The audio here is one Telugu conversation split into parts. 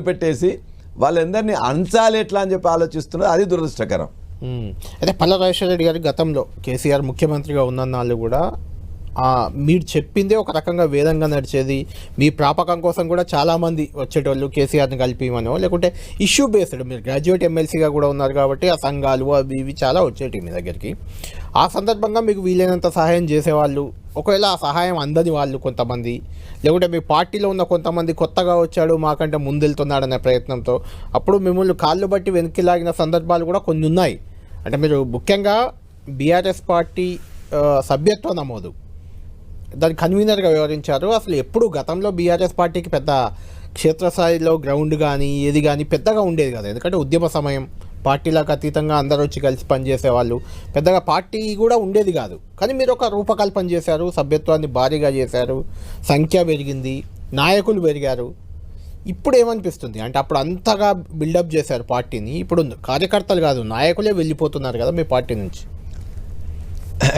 పెట్టేసి వాళ్ళందరినీ అంచాలి ఎట్లా అని చెప్పి ఆలోచిస్తున్నారు. అది దురదృష్టకరం. అయితే పల్లా రాజశేఖర రెడ్డి గారి గతంలో కేసీఆర్ ముఖ్యమంత్రిగా ఉన్నన్నాళ్ళు కూడా మీరు చెప్పిందే ఒక రకంగా వేదంగా నడిచేది. మీ ప్రాపకం కోసం కూడా చాలామంది వచ్చేటోళ్ళు కేసీఆర్ని కలిపిమనో, లేకుంటే ఇష్యూ బేస్డ్, మీరు గ్రాడ్యుయేట్ ఎమ్మెల్సీగా కూడా ఉన్నారు కాబట్టి ఆ సంఘాలు అవి ఇవి చాలా వచ్చేటి మీ దగ్గరికి. ఆ సందర్భంగా మీకు వీలైనంత సహాయం చేసేవాళ్ళు, ఒకవేళ ఆ సహాయం అందని వాళ్ళు కొంతమంది, లేకుంటే మీ పార్టీలో ఉన్న కొంతమంది కొత్తగా వచ్చాడు మాకంటే ముందెళ్తున్నాడనే ప్రయత్నంతో అప్పుడు మిమ్మల్ని కాళ్ళు బట్టి వెనక్కి లాగిన సందర్భాలు కూడా కొన్ని ఉన్నాయి. అంటే మీరు ముఖ్యంగా బీఆర్ఎస్ పార్టీ సభ్యత్వ నమోదు దాని కన్వీనర్గా వ్యవహరించారు. అసలు ఎప్పుడు గతంలో బీఆర్ఎస్ పార్టీకి పెద్ద క్షేత్రస్థాయిలో గ్రౌండ్ కానీ ఏది కానీ పెద్దగా ఉండేది కదా, ఎందుకంటే ఉద్యమ సమయం, పార్టీలకు అతీతంగా అందరూ వచ్చి కలిసి పనిచేసేవాళ్ళు, పెద్దగా పార్టీ కూడా ఉండేది కాదు. కానీ మీరు ఒక రూపకల్పన చేశారు, సభ్యత్వాన్ని భారీగా చేశారు, సంఖ్య పెరిగింది, నాయకులు పెరిగారు. ఇప్పుడు ఏమనిపిస్తుంది అంటే అప్పుడు అంతగా బిల్డప్ చేశారు పార్టీని, ఇప్పుడు కార్యకర్తలు కాదు నాయకులే వెళ్ళిపోతున్నారు కదా మీ పార్టీ నుంచి.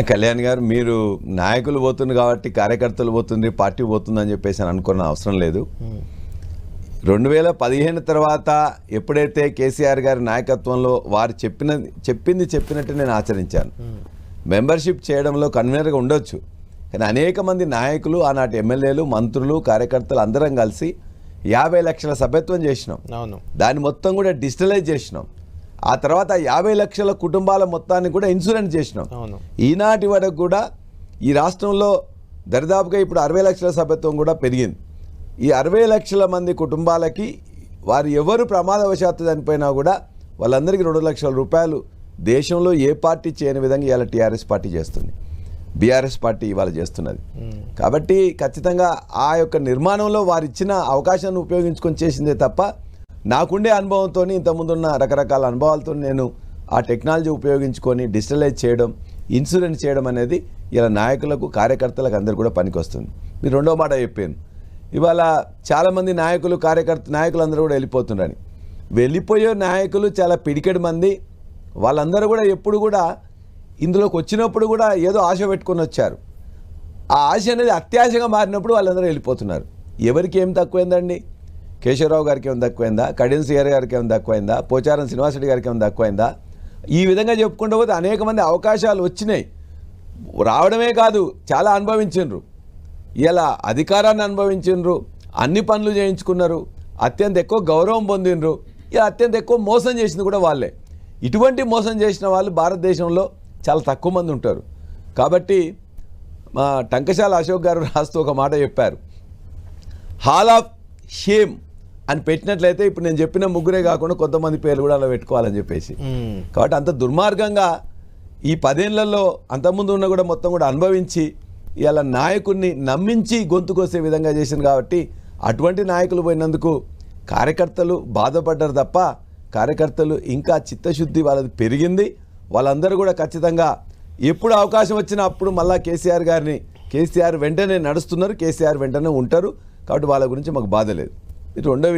కళ్యాణ్ గారు, మీరు నాయకులు పోతుంది కాబట్టి కార్యకర్తలు పోతుంది, పార్టీ పోతుంది అని చెప్పేసి అనుకున్న అవసరం లేదు. 2015 తర్వాత ఎప్పుడైతే కేసీఆర్ గారి నాయకత్వంలో వారు చెప్పినట్టు నేను ఆచరించాను. మెంబర్షిప్ చేయడంలో కన్వీనర్గా ఉండొచ్చు, కానీ అనేక మంది నాయకులు, ఆనాటి ఎమ్మెల్యేలు, మంత్రులు, కార్యకర్తలు అందరం కలిసి 50 లక్షల సభ్యత్వం చేసినాం. దాన్ని మొత్తం కూడా డిజిటలైజ్ చేసినాం. ఆ తర్వాత 50 లక్షల కుటుంబాల మొత్తాన్ని కూడా ఇన్సూరెన్స్ చేసినాం. ఈనాటి వరకు కూడా ఈ రాష్ట్రంలో దరిదాపుగా ఇప్పుడు 60 లక్షల సభ్యత్వం కూడా పెరిగింది. ఈ 60 లక్షల మంది కుటుంబాలకి వారు ఎవరు ప్రమాదవశాత్తు చనిపోయినా కూడా వాళ్ళందరికీ 2 లక్షల రూపాయలు దేశంలో ఏ పార్టీ చేయని విధంగా ఇవాళ టీఆర్ఎస్ పార్టీ చేస్తుంది, బీఆర్ఎస్ పార్టీ ఇవాళ చేస్తున్నది. కాబట్టి ఖచ్చితంగా ఆ యొక్క నిర్మాణంలో వారు ఇచ్చిన అవకాశాన్ని ఉపయోగించుకొని చేసిందే తప్ప నాకుండే అనుభవంతో, ఇంతకుముందున్న రకరకాల అనుభవాలతో నేను ఆ టెక్నాలజీ ఉపయోగించుకొని డిజిటలైజ్ చేయడం, ఇన్సూరెన్స్ చేయడం అనేది ఇలా నాయకులకు, కార్యకర్తలకు అందరు కూడా పనికొస్తుంది. మీరు రెండో మాట చెప్పాను, ఇవాళ చాలామంది నాయకులు అందరూ కూడా వెళ్ళిపోతున్నారని. వెళ్ళిపోయే నాయకులు చాలా పిడికెడు మంది, వాళ్ళందరూ కూడా ఎప్పుడు కూడా ఇందులోకి వచ్చినప్పుడు కూడా ఏదో ఆశ పెట్టుకొని వచ్చారు. ఆ ఆశ అనేది అత్యాశగా మారినప్పుడు వాళ్ళందరూ వెళ్ళిపోతున్నారు. ఎవరికి ఏం తక్కువైందండి? కేశవరావు గారికి ఏమైనా తక్కువైందా? కడియం శ్రీహరి గారికి ఏమైనా తక్కువైందా? పోచారం శ్రీనివాసరెడ్డి గారికి ఏమైనా తక్కువైందా? ఈ విధంగా చెప్పుకుంటూ పోతే అనేక మంది అవకాశాలు వచ్చినాయి. రావడమే కాదు, చాలా అనుభవించిండ్రు. ఇలా అధికారాన్ని అనుభవించిండ్రు, అన్ని పనులు చేయించుకున్నారు, అత్యంత ఎక్కువ గౌరవం పొందిండ్రు. ఇలా అత్యంత ఎక్కువ మోసం చేసింది కూడా వాళ్ళే. ఇటువంటి మోసం చేసిన వాళ్ళు భారతదేశంలో చాలా తక్కువ మంది ఉంటారు. కాబట్టి మా టంకశాల అశోక్ గారు రాస్తూ ఒక మాట చెప్పారు, హాల్ ఆఫ్ షేమ్ అని పెట్టినట్లయితే ఇప్పుడు నేను చెప్పిన ముగ్గురే కాకుండా కొంతమంది పేర్లు కూడా అలా పెట్టుకోవాలని చెప్పేసి. కాబట్టి అంత దుర్మార్గంగా ఈ 10 ఏళ్లలో అంతకుముందు ఉన్న కూడా మొత్తం కూడా అనుభవించి ఇలా నాయకుడిని నమ్మించి గొంతుకొసే విధంగా చేసింది. కాబట్టి అటువంటి నాయకులు పోయినందుకు కార్యకర్తలు బాధపడ్డారు తప్ప కార్యకర్తలు ఇంకా చిత్తశుద్ధి వాళ్ళది పెరిగింది. వాళ్ళందరూ కూడా ఖచ్చితంగా ఎప్పుడు అవకాశం వచ్చినా అప్పుడు మళ్ళా కేసీఆర్ వెంటనే నడుస్తున్నారు, కేసీఆర్ వెంటనే ఉంటారు. కాబట్టి వాళ్ళ గురించి మాకు బాధ లేదు. ఇది రెండో